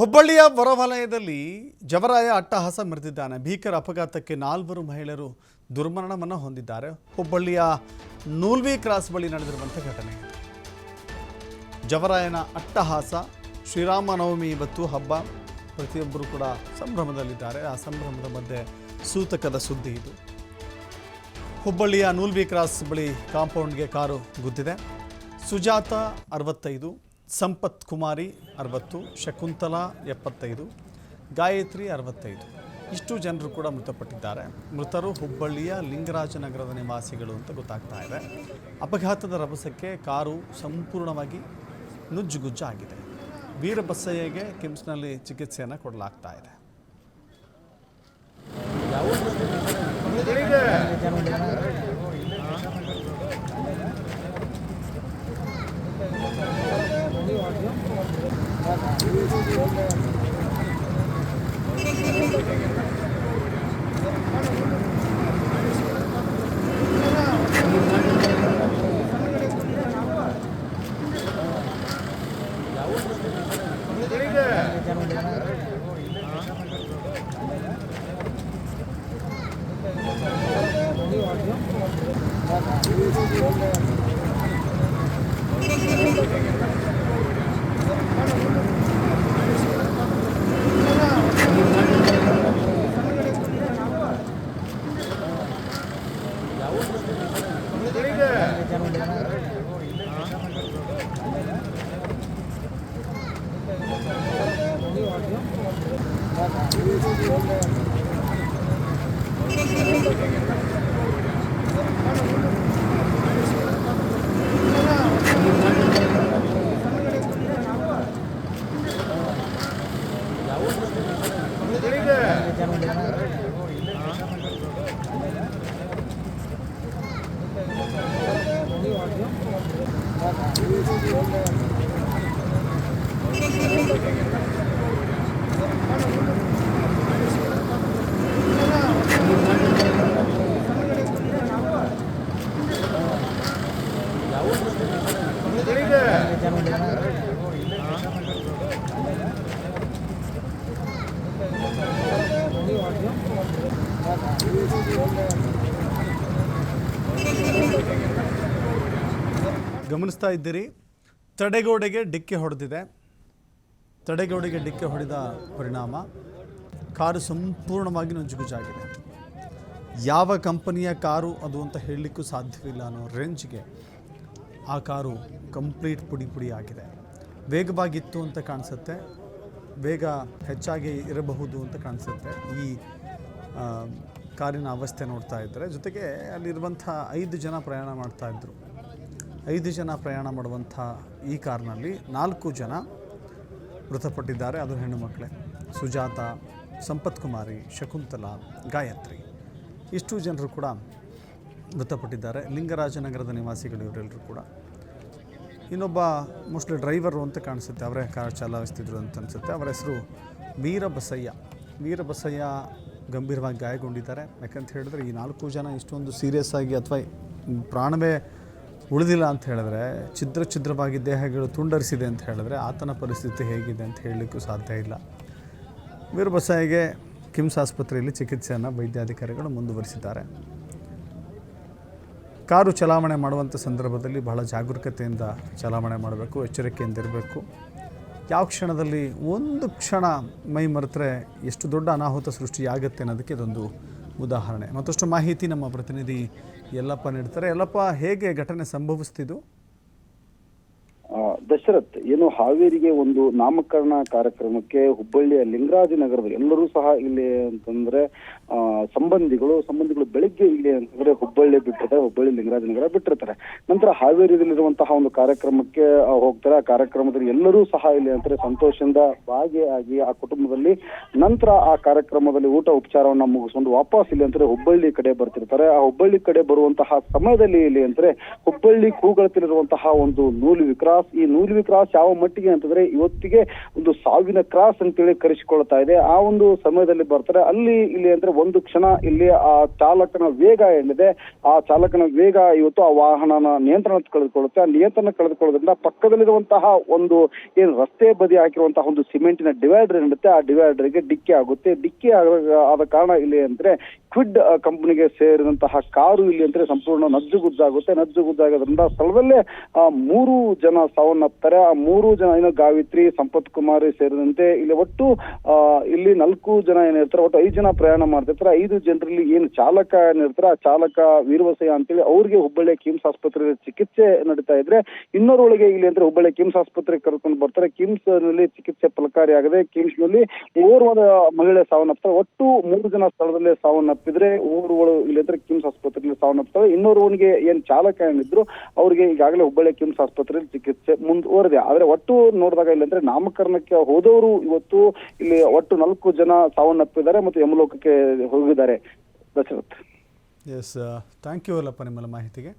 ಹುಬ್ಬಳ್ಳಿಯ ಹೊರವಲಯದಲ್ಲಿ ಜವರಾಯ ಅಟ್ಟಹಾಸ ಮೆರೆದಿದ್ದಾನೆ. ಭೀಕರ ಅಪಘಾತಕ್ಕೆ 4 ಮಹಿಳೆಯರು ದುರ್ಮರಣವನ್ನು ಹೊಂದಿದ್ದಾರೆ. ಹುಬ್ಬಳ್ಳಿಯ ನೂಲ್ವಿ ಕ್ರಾಸ್ ಬಳಿ ನಡೆದಿರುವಂಥ ಘಟನೆ. ಜವರಾಯನ ಅಟ್ಟಹಾಸ. ಶ್ರೀರಾಮನವಮಿ ಇವತ್ತು ಹಬ್ಬ, ಪ್ರತಿಯೊಬ್ಬರು ಕೂಡ ಸಂಭ್ರಮದಲ್ಲಿದ್ದಾರೆ. ಆ ಸಂಭ್ರಮದ ಮಧ್ಯೆ ಸೂತಕದ ಸುದ್ದಿ ಇದು. ಹುಬ್ಬಳ್ಳಿಯ ನೂಲ್ವಿ ಕ್ರಾಸ್ ಬಳಿ ಕಾಂಪೌಂಡ್ಗೆ ಕಾರು ಗುದ್ದಿದೆ. ಸುಜಾತ 65, ಸಂಪತ್ ಕುಮಾರಿ 60, ಶಕುಂತಲಾ 75, ಗಾಯತ್ರಿ 65 ಇಷ್ಟು ಜನರು ಕೂಡ ಮೃತಪಟ್ಟಿದ್ದಾರೆ. ಮೃತರು ಹುಬ್ಬಳ್ಳಿಯ ಲಿಂಗರಾಜನಗರದ ನಿವಾಸಿಗಳು ಅಂತ ಗೊತ್ತಾಗ್ತಾ ಇದೆ. ಅಪಘಾತದ ರಭಸಕ್ಕೆ ಕಾರು ಸಂಪೂರ್ಣವಾಗಿ ನುಜ್ಜುಗುಜ್ಜಾಗಿದೆ. ವೀರಬಸಯ್ಯಗೆ ಕಿಮ್ಸ್ನಲ್ಲಿ ಚಿಕಿತ್ಸೆಯನ್ನು ಕೊಡಲಾಗ್ತಾ ಇದೆ. ಗಮನಿಸ್ತಾ ಇದ್ದೀರಿ, ತಡೆಗೋಡೆಗೆ ಡಿಕ್ಕಿ ಹೊಡೆದಿದೆ. ತಡೆಗೋಡೆಗೆ ಡಿಕ್ಕಿ ಹೊಡೆದ ಪರಿಣಾಮ ಕಾರು ಸಂಪೂರ್ಣವಾಗಿ ನುಜ್ಜುಗುಜ್ಜಾಗಿದೆ. ಯಾವ ಕಂಪನಿಯ ಕಾರು ಅದು ಅಂತ ಹೇಳಲಿಕ್ಕೂ ಸಾಧ್ಯವಿಲ್ಲ ಅನ್ನೋ ರೇಂಜ್ಗೆ ಆ ಕಾರು ಕಂಪ್ಲೀಟ್ ಪುಡಿ ಪುಡಿ ಆಗಿದೆ. ವೇಗವಾಗಿತ್ತು ಅಂತ ಕಾಣಿಸುತ್ತೆ, ವೇಗ ಹೆಚ್ಚಾಗಿ ಇರಬಹುದು ಅಂತ ಕಾಣಿಸುತ್ತೆ ಈ ಕಾರಿನ ಅವಸ್ಥೆ ನೋಡ್ತಾ ಇದ್ದರೆ. ಜೊತೆಗೆ ಅಲ್ಲಿರುವಂಥ 5 ಜನ ಪ್ರಯಾಣ ಮಾಡ್ತಾಯಿದ್ರು. 5 ಜನ ಪ್ರಯಾಣ ಮಾಡುವಂಥ ಈ ಕಾರ್ನಲ್ಲಿ 4 ಜನ ಮೃತಪಟ್ಟಿದ್ದಾರೆ. ಅದು ಹೆಣ್ಣು ಮಕ್ಕಳೇ. ಸುಜಾತ, ಸಂಪತ್ ಕುಮಾರಿ, ಶಕುಂತಲಾ, ಗಾಯತ್ರಿ ಇಷ್ಟು ಜನರು ಕೂಡ ಮೃತಪಟ್ಟಿದ್ದಾರೆ. ಲಿಂಗರಾಜನಗರದ ನಿವಾಸಿಗಳು ಇವರೆಲ್ಲರೂ ಕೂಡ. ಇನ್ನೊಬ್ಬ ಮೋಸ್ಟ್ಲಿ ಡ್ರೈವರು ಅಂತ ಕಾಣಿಸುತ್ತೆ, ಅವರೇ ಕಾರ್ ಚಲಾಯಿಸ್ತಿದ್ರು ಅಂತ ಅನಿಸುತ್ತೆ. ಅವರ ಹೆಸರು ವೀರಬಸಯ್ಯ. ವೀರಬಸಯ್ಯ ಗಂಭೀರವಾಗಿ ಗಾಯಗೊಂಡಿದ್ದಾರೆ. ಯಾಕಂತ ಹೇಳಿದ್ರೆ ಈ 4 ಜನ ಇಷ್ಟೊಂದು ಸೀರಿಯಸ್ ಆಗಿ ಅಥವಾ ಪ್ರಾಣವೇ ಉಳಿದಿಲ್ಲ ಅಂತ ಹೇಳಿದ್ರೆ, ಛಿದ್ರವಾಗಿ ದೇಹಗಳು ತುಂಡರಿಸಿದೆ ಅಂತ ಹೇಳಿದ್ರೆ ಆತನ ಪರಿಸ್ಥಿತಿ ಹೇಗಿದೆ ಅಂತ ಹೇಳಲಿಕ್ಕೂ ಸಾಧ್ಯ ಇಲ್ಲ. ವೀರಬಸಯ್ಯಗೆ ಕಿಮ್ಸ್ ಆಸ್ಪತ್ರೆಯಲ್ಲಿ ಚಿಕಿತ್ಸೆಯನ್ನು ವೈದ್ಯಾಧಿಕಾರಿಗಳು ಮುಂದುವರಿಸಿದ್ದಾರೆ. ಕಾರು ಚಲಾವಣೆ ಮಾಡುವಂಥ ಸಂದರ್ಭದಲ್ಲಿ ಬಹಳ ಜಾಗರೂಕತೆಯಿಂದ ಚಲಾವಣೆ ಮಾಡಬೇಕು, ಎಚ್ಚರಿಕೆಯಿಂದ ಇರಬೇಕು. ಯಾವ ಕ್ಷಣದಲ್ಲಿ ಒಂದು ಕ್ಷಣ ಮೈ ಮರೆತರೆ ಎಷ್ಟು ದೊಡ್ಡ ಅನಾಹುತ ಸೃಷ್ಟಿಯಾಗುತ್ತೆ ಅನ್ನೋದಕ್ಕೆ ಇದೊಂದು ಉದಾಹರಣೆ. ಮತ್ತಷ್ಟು ಮಾಹಿತಿ ನಮ್ಮ ಪ್ರತಿನಿಧಿ ಯಲ್ಲಪ್ಪ ನೀಡ್ತಾರೆ. ಯಲ್ಲಪ್ಪ, ಹೇಗೆ ಘಟನೆ ಸಂಭವಿಸ್ತಿದ್ದು? ದಶರಥ್, ಏನು ಹಾವೇರಿಗೆ ಒಂದು ನಾಮಕರಣ ಕಾರ್ಯಕ್ರಮಕ್ಕೆ ಹುಬ್ಬಳ್ಳಿಯ ಲಿಂಗರಾಜನಗರದ ಎಲ್ಲರೂ ಸಹ ಇಲ್ಲಿ ಅಂತಂದ್ರೆ ಸಂಬಂಧಿಗಳು ಬೆಳಿಗ್ಗೆ ಇಲ್ಲಿ ಅಂತಂದ್ರೆ ಹುಬ್ಬಳ್ಳಿ ಬಿಟ್ಟಿರ್ತಾರೆ, ಹುಬ್ಬಳ್ಳಿ ಲಿಂಗರಾಜನಗರ ಬಿಟ್ಟಿರ್ತಾರೆ. ನಂತರ ಹಾವೇರಿಯಲ್ಲಿರುವಂತಹ ಒಂದು ಕಾರ್ಯಕ್ರಮಕ್ಕೆ ಹೋಗ್ತಾರೆ. ಆ ಕಾರ್ಯಕ್ರಮದಲ್ಲಿ ಎಲ್ಲರೂ ಸಹ ಇಲ್ಲಿ ಅಂದ್ರೆ ಸಂತೋಷದಿಂದ ಭಾಗಿಯಾಗಿ ಆ ಕುಟುಂಬದಲ್ಲಿ ನಂತರ ಆ ಕಾರ್ಯಕ್ರಮದಲ್ಲಿ ಊಟ ಉಪಚಾರವನ್ನ ಮುಗಿಸ್ಕೊಂಡು ವಾಪಸ್ ಇಲ್ಲಿ ಅಂದ್ರೆ ಹುಬ್ಬಳ್ಳಿ ಕಡೆ ಬರ್ತಿರ್ತಾರೆ. ಆ ಹುಬ್ಬಳ್ಳಿ ಕಡೆ ಬರುವಂತಹ ಸಮಯದಲ್ಲಿ ಇಲ್ಲಿ ಅಂದ್ರೆ ಹುಬ್ಬಳ್ಳಿ ಕೂಗಳತಿರುವಂತಹ ಒಂದು ನೂಲು ವಿಕ್ರಾಸ್ ಕ್ರಾಸ್. ಈ ನೂಲ್ವಿ ಕ್ರಾಸ್ ಯಾವ ಮಟ್ಟಿಗೆ ಅಂತಂದ್ರೆ ಇವತ್ತಿಗೆ ಒಂದು ಸಾವಿನ ಕ್ರಾಸ್ ಅಂತೇಳಿ ಕರೆಸಿಕೊಳ್ತಾ ಇದೆ. ಆ ಒಂದು ಸಮಯದಲ್ಲಿ ಬರ್ತಾರೆ ಇಲ್ಲಿ ಅಂದ್ರೆ ಒಂದು ಕ್ಷಣ ಇಲ್ಲಿ ಆ ಚಾಲಕನ ವೇಗ ಏನಿದೆ, ಆ ಚಾಲಕನ ವೇಗ ಇವತ್ತು ಆ ವಾಹನನ ನಿಯಂತ್ರಣ ಕಳೆದುಕೊಳ್ಳುತ್ತೆ. ಆ ನಿಯಂತ್ರಣ ಕಳೆದುಕೊಳ್ಳೋದ್ರಿಂದ ಪಕ್ಕದಲ್ಲಿರುವಂತಹ ಒಂದು ಏನು ರಸ್ತೆ ಬದಿ ಹಾಕಿರುವಂತಹ ಒಂದು ಸಿಮೆಂಟಿನ ಡಿವೈಡರ್ ಏನಿರುತ್ತೆ, ಆ ಡಿವೈಡರ್ಗೆ ಡಿಕ್ಕಿ ಆಗುತ್ತೆ. ಡಿಕ್ಕಿ ಆದ ಕಾರಣ ಇಲ್ಲಿ ಅಂದ್ರೆ ಕ್ವಿಡ್ ಕಂಪನಿಗೆ ಸೇರಿದಂತಹ ಕಾರು ಇಲ್ಲಿ ಅಂದ್ರೆ ಸಂಪೂರ್ಣ ನಜ್ಜುಗುಜ್ಜಾಗುತ್ತೆ. ನಜ್ಜುಗುಜ್ಜಾಗೋದ್ರಿಂದ ಸ್ಥಳದಲ್ಲೇ 3 ಜನ ಸಾವನ್ನಪ್ತಾರೆ. ಆ 3 ಜನ ಏನು ಗಾವಿತ್ರಿ, ಸಂಪತ್ ಕುಮಾರಿ ಸೇರಿದಂತೆ ಇಲ್ಲಿ ಒಟ್ಟು ಇಲ್ಲಿ 4 ಜನ ಏನಿರ್ತಾರೆ, ಒಟ್ಟು 5 ಜನ ಪ್ರಯಾಣ ಮಾಡ್ತಿರ್ತಾರೆ. 5 ಜನರಲ್ಲಿ ಏನು ಚಾಲಕ ಏನಿರ್ತಾರೆ, ಆ ಚಾಲಕ ವೀರವಸಯ್ಯ ಅಂತೇಳಿ ಅವ್ರಿಗೆ ಹುಬ್ಬಳ್ಳಿ ಕಿಮ್ಸ್ ಆಸ್ಪತ್ರೆಯಲ್ಲಿ ಚಿಕಿತ್ಸೆ ನಡೀತಾ ಇದ್ರೆ, ಇನ್ನೋರೊಳಗೆ ಇಲ್ಲಿ ಅಂದ್ರೆ ಹುಬ್ಬಳ್ಳಿ ಕಿಮ್ಸ್ ಆಸ್ಪತ್ರೆಗೆ ಕರ್ಕೊಂಡು ಬರ್ತಾರೆ. ಕಿಮ್ಸ್ ನಲ್ಲಿ ಚಿಕಿತ್ಸೆ ಫಲಕಾರಿಯಾಗದೆ ಕಿಮ್ಸ್ ನಲ್ಲಿ ಓರ್ವದ ಮಹಿಳೆ ಸಾವನ್ನಪ್ತಾರೆ. ಒಟ್ಟು 3 ಜನ ಸ್ಥಳದಲ್ಲೇ ಸಾವನ್ನಪ್ಪಿದ್ರೆ, ಓರ್ವಳು ಇಲ್ಲಿ ಅಂದ್ರೆ ಕಿಮ್ಸ್ ಆಸ್ಪತ್ರೆಯಲ್ಲಿ ಸಾವನ್ನಪ್ತಾರೆ. ಇನ್ನೋರ್ವನಿಗೆ ಏನ್ ಚಾಲಕ ಏನಿದ್ರು ಅವ್ರಿಗೆ ಈಗಾಗಲೇ ಹುಬ್ಬಳ್ಳಿ ಕಿಮ್ಸ್ ಆಸ್ಪತ್ರೆಯಲ್ಲಿ ಚಿಕಿತ್ಸೆ ಮುಂದುವರೆದಿದೆ. ಆದ್ರೆ ಒಟ್ಟು ನೋಡಿದಾಗ ಇಲ್ಲಿ ಅಂದ್ರೆ ನಾಮಕರಣಕ್ಕೆ ಹೋದವರು ಇವತ್ತು ಇಲ್ಲಿ ಒಟ್ಟು 4 ಜನ ಸಾವನ್ನಪ್ಪಿದ್ದಾರೆ ಮತ್ತು ಯಮಲೋಕಕ್ಕೆ ಹೋಗಿದ್ದಾರೆ. ದಶರಥ್. ಎಸ್, ಥ್ಯಾಂಕ್ ಯು ಅಲ್ಲಪ್ಪ ನಿಮ್ಮೆಲ್ಲ ಮಾಹಿತಿಗೆ.